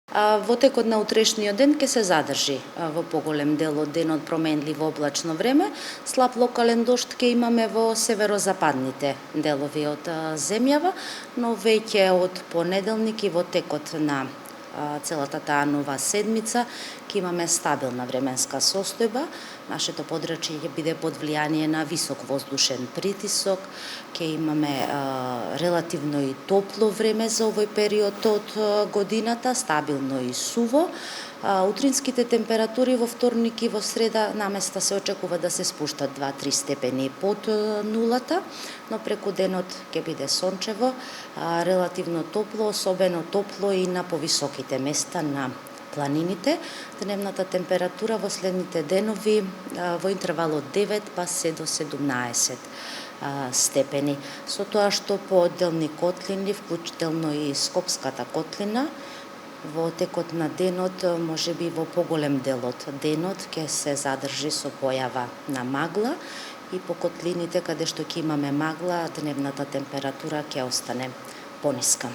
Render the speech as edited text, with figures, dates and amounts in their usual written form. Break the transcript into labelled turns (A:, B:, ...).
A: Во текот на утрешниот ден ќе се задржи во поголем дел од денот променливо облачно време. Слаб локален дожд ќе имаме во северозападните делови од земјава, но веќе од понеделник и во текот на целата таа нова седмица ќе имаме стабилна временска состојба. Нашето подрачје ќе биде под влијание на висок воздушен притисок, ќе имаме релативно и топло време за овој период од годината, стабилно и суво. Утринските температури во вторник и во среда наместа се очекува да се спуштат 2-3 степени под нулата, но преку денот ќе биде сончево, релативно топло, особено топло и на повисоките места на планините. Дневната температура во следните денови во интервал од 9 па се до 17 степени. Со тоа што по одделни котлини, вклучително и Скопската котлина, во текот на денот, можеби во поголем дел од денот, ќе се задржи со појава на магла и по котлините каде што ќе имаме магла, дневната температура ќе остане пониска.